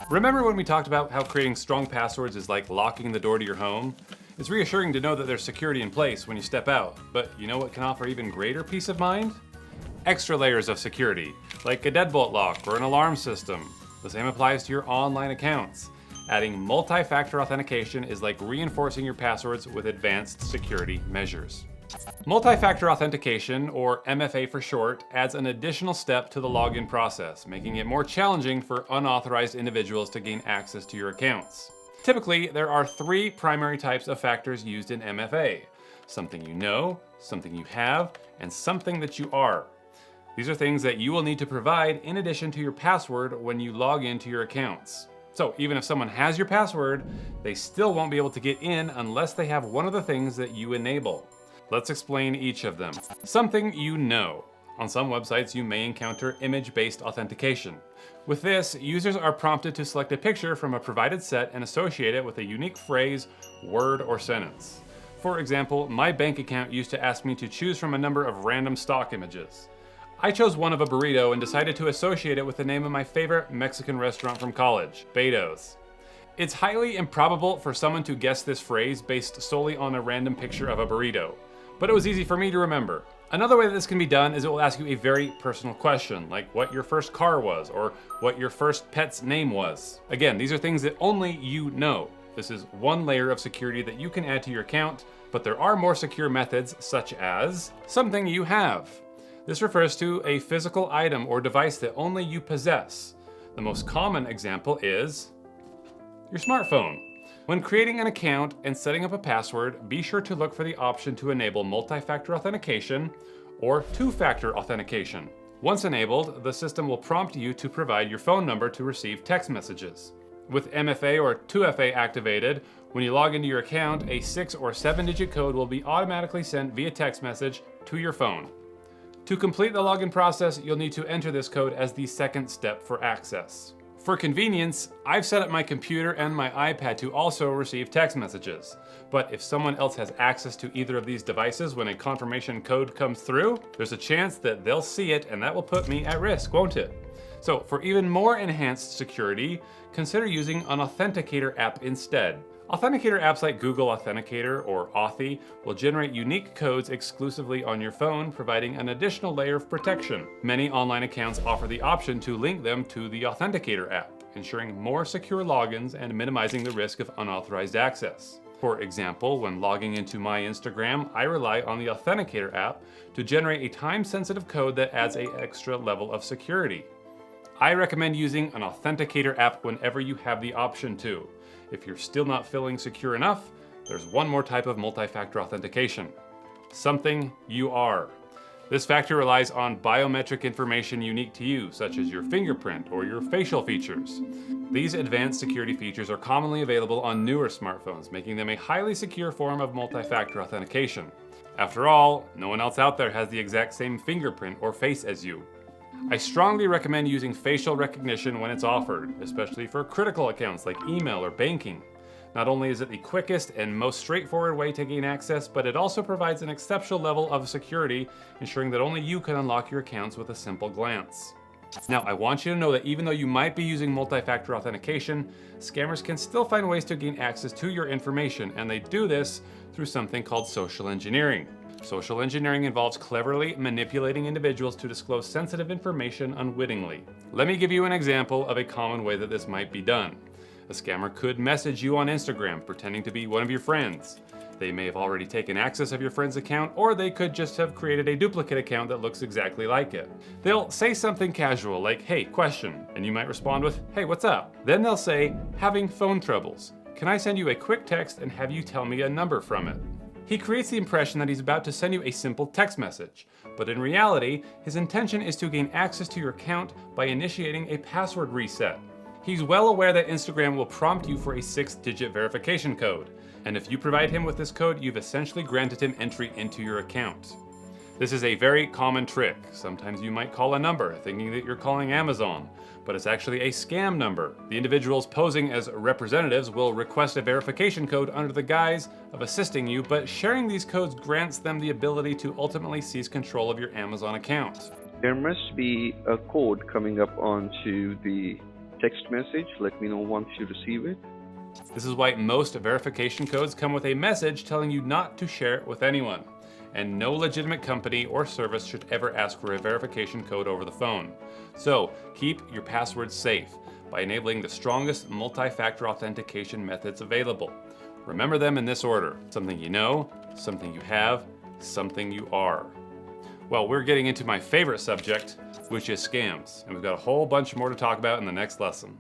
Remember when we talked about how creating strong passwords is like locking the door to your home? It's reassuring to know that there's security in place when you step out, but you know what can offer even greater peace of mind? Extra layers of security, like a deadbolt lock or an alarm system. The same applies to your online accounts. Adding multi-factor authentication is like reinforcing your passwords with advanced security measures. Multi-factor authentication, or MFA for short, adds an additional step to the login process, making it more challenging for unauthorized individuals to gain access to your accounts. Typically, there are three primary types of factors used in MFA: something you know, something you have, and something that you are. These are things that you will need to provide in addition to your password when you log into your accounts. So even if someone has your password, they still won't be able to get in unless they have one of the things that you enable. Let's explain each of them. Something you know. On some websites, you may encounter image-based authentication. With this, users are prompted to select a picture from a provided set and associate it with a unique phrase, word, or sentence. For example, my bank account used to ask me to choose from a number of random stock images. I chose one of a burrito and decided to associate it with the name of my favorite Mexican restaurant from college, Beto's. It's highly improbable for someone to guess this phrase based solely on a random picture of a burrito, but it was easy for me to remember. Another way that this can be done is it will ask you a very personal question, like what your first car was, or what your first pet's name was. Again, these are things that only you know. This is one layer of security that you can add to your account, but there are more secure methods, such as something you have. This refers to a physical item or device that only you possess. The most common example is your smartphone. When creating an account and setting up a password, be sure to look for the option to enable multi-factor authentication or two-factor authentication. Once enabled, the system will prompt you to provide your phone number to receive text messages. With MFA or 2FA activated, when you log into your account, a 6 or 7-digit code will be automatically sent via text message to your phone. To complete the login process, you'll need to enter this code as the second step for access. For convenience, I've set up my computer and my iPad to also receive text messages. But if someone else has access to either of these devices when a confirmation code comes through, there's a chance that they'll see it and that will put me at risk, won't it? So for even more enhanced security, consider using an authenticator app instead. Authenticator apps like Google Authenticator or Authy will generate unique codes exclusively on your phone, providing an additional layer of protection. Many online accounts offer the option to link them to the Authenticator app, ensuring more secure logins and minimizing the risk of unauthorized access. For example, when logging into my Instagram, I rely on the Authenticator app to generate a time-sensitive code that adds an extra level of security. I recommend using an Authenticator app whenever you have the option to. If you're still not feeling secure enough, there's one more type of multi-factor authentication. Something you are. This factor relies on biometric information unique to you, such as your fingerprint or your facial features. These advanced security features are commonly available on newer smartphones, making them a highly secure form of multi-factor authentication. After all, no one else out there has the exact same fingerprint or face as you. I strongly recommend using facial recognition when it's offered, especially for critical accounts like email or banking. Not only is it the quickest and most straightforward way to gain access, but it also provides an exceptional level of security, ensuring that only you can unlock your accounts with a simple glance. Now, I want you to know that even though you might be using multi-factor authentication, scammers can still find ways to gain access to your information, and they do this through something called social engineering. Social engineering involves cleverly manipulating individuals to disclose sensitive information unwittingly. Let me give you an example of a common way that this might be done. A scammer could message you on Instagram pretending to be one of your friends. They may have already taken access of your friend's account, or they could just have created a duplicate account that looks exactly like it. They'll say something casual like, "Hey, question," and you might respond with, "Hey, what's up?" Then they'll say, "Having phone troubles. Can I send you a quick text and have you tell me a number from it?" He creates the impression that he's about to send you a simple text message, but in reality, his intention is to gain access to your account by initiating a password reset. He's well aware that Instagram will prompt you for a 6-digit verification code, and if you provide him with this code, you've essentially granted him entry into your account. This is a very common trick. Sometimes you might call a number thinking that you're calling Amazon, but it's actually a scam number. The individuals posing as representatives will request a verification code under the guise of assisting you, but sharing these codes grants them the ability to ultimately seize control of your Amazon account. There must be a code coming up onto the text message. Let me know once you receive it. This is why most verification codes come with a message telling you not to share it with anyone. And no legitimate company or service should ever ask for a verification code over the phone. So keep your passwords safe by enabling the strongest multi-factor authentication methods available. Remember them in this order: something you know, something you have, something you are. Well, we're getting into my favorite subject, which is scams, and we've got a whole bunch more to talk about in the next lesson.